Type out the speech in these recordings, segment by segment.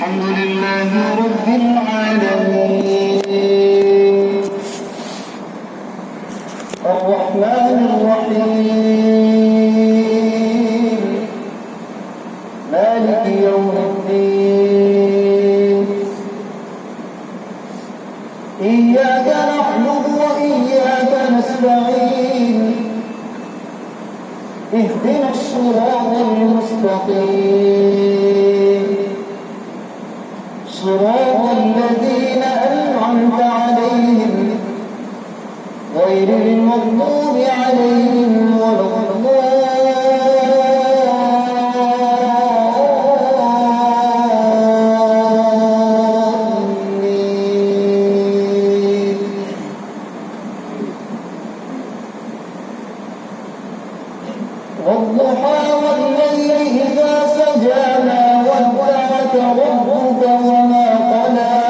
الحمد لله رب العالمين الرحمن الرحيم مالك يوم الدين إياك نعبد وإياك نستعين اهدنا الصراط المستقيم صراط الذين أنعمت عليهم غير المغضوب عليهم ولا الضالين والضحى والليل إذا سجى ما ودعك ربك وما قلى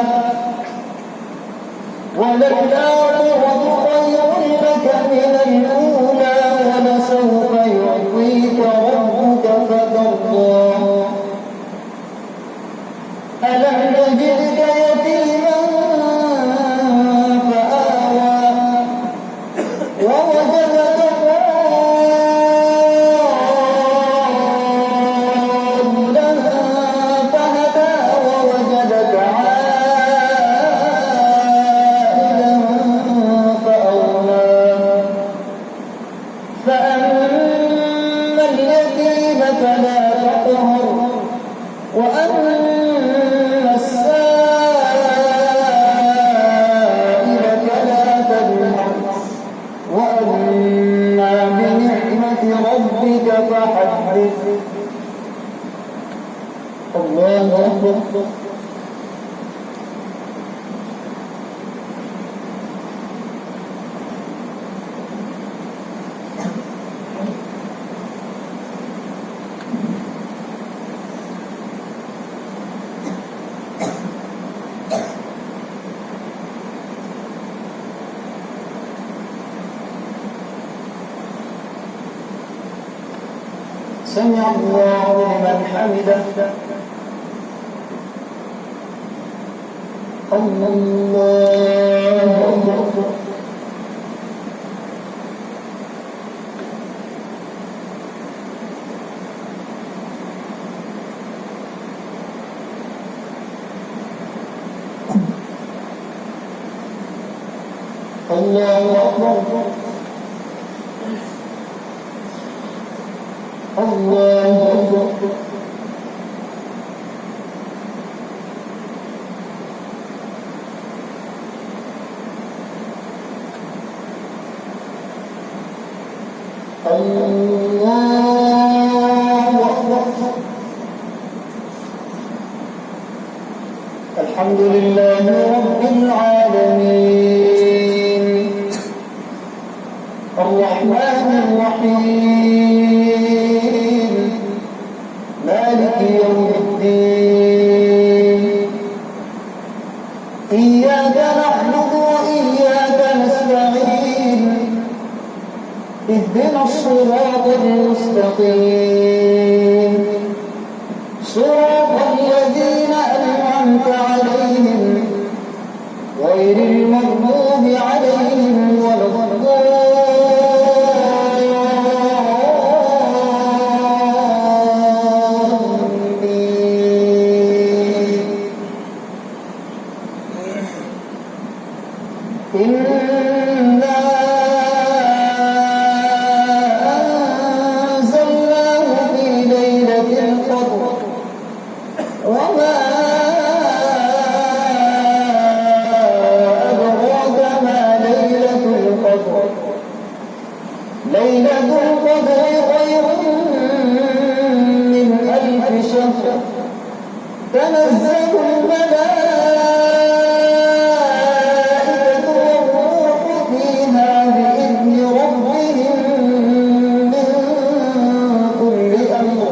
وللآخرة خير لك من الأولى ولسوف يعطيك ربك فترضى ألم يجدك يتيما فآوى ووجدك ضالا فهدى ووجدك عائلا فأغنى فأما اليتيم فلا تقهر وأما السائل فلا تنهر وأما بنعمة ربك فحدث الله أكبر سمع الله لمن حمده الله أكبر الله أكبر الله أكبر الله أكبر الحمد لله رب العالمين الرحمن الرحيم مالك يوم الدين إياك نعبد وإياك نستعين اهدنا الصراط المستقيم صراط الذين أنعمت عليهم غير المغضوب عليهم ولا إنا أنزلناه في ليلة القدر وما أدراك ما ليلة القدر ليلة القدر خير من 1000 شهر تنزل الملائكة والروح فيها بإذن ربهم من كل أمر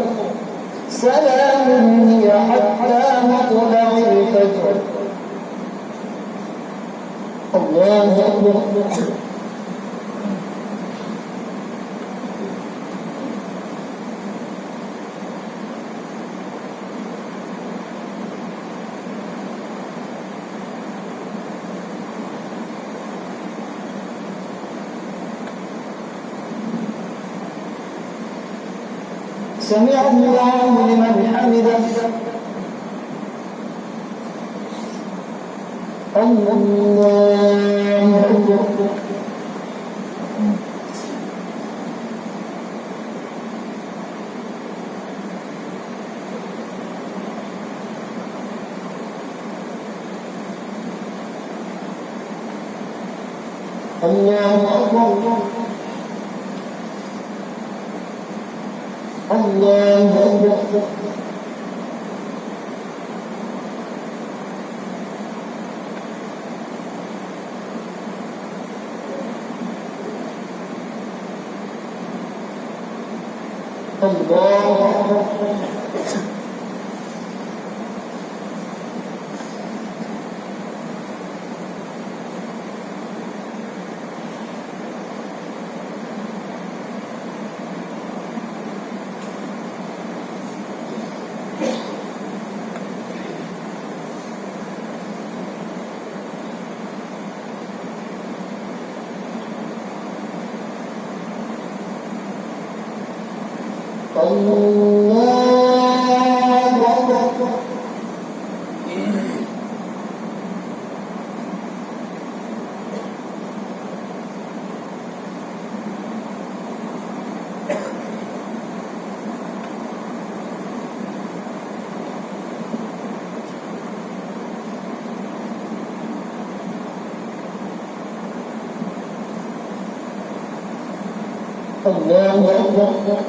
سلام هي حتى مطلع الفجر الله أكبر سمع الله لمن حمده. الله أكبر. الله أكبر. الله أكبر. الله أكبر. الله أكبر.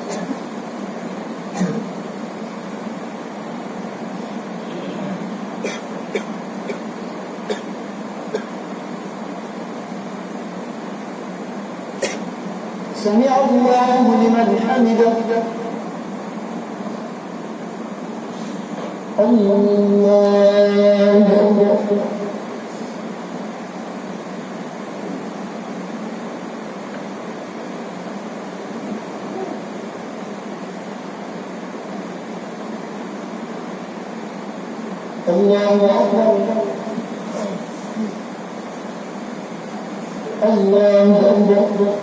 سمع الله لمن حمده. الله أكبر. الله أكبر. الله أكبر.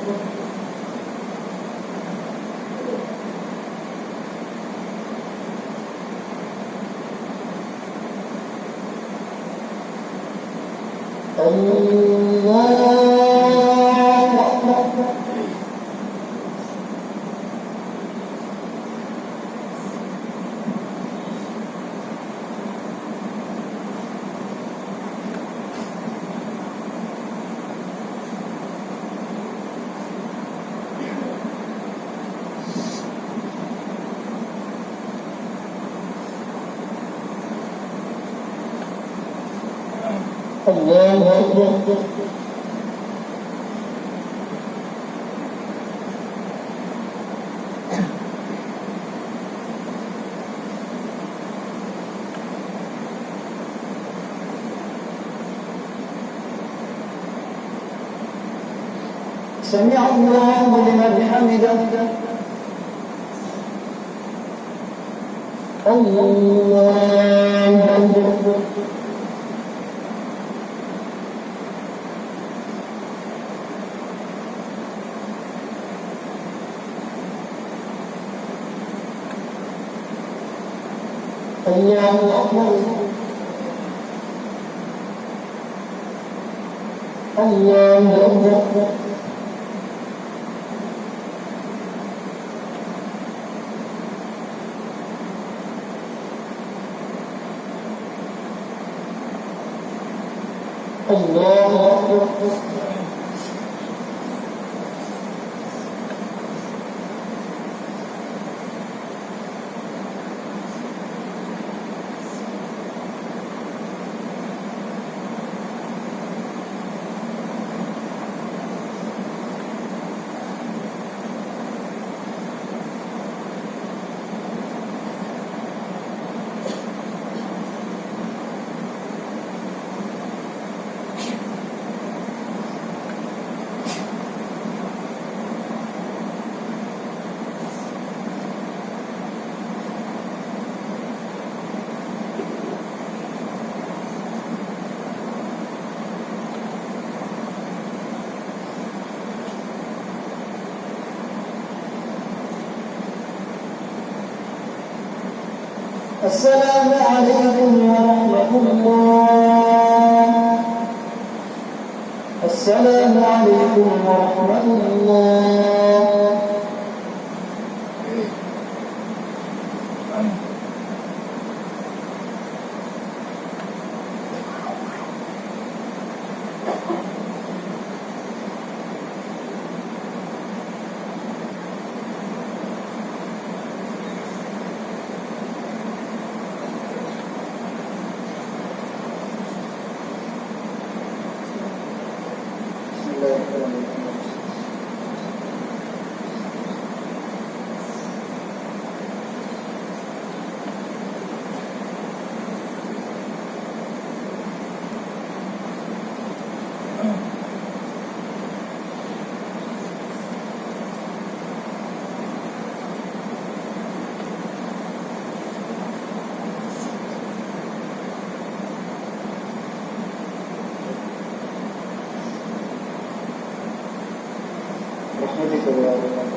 الله أكبر. سمع الله لمن حمده. الله أكبر. الله أكبر. الله أكبر. الله أكبر. السلام عليكم ورحمة الله. السلام عليكم ورحمة الله. رحمتك يا رب.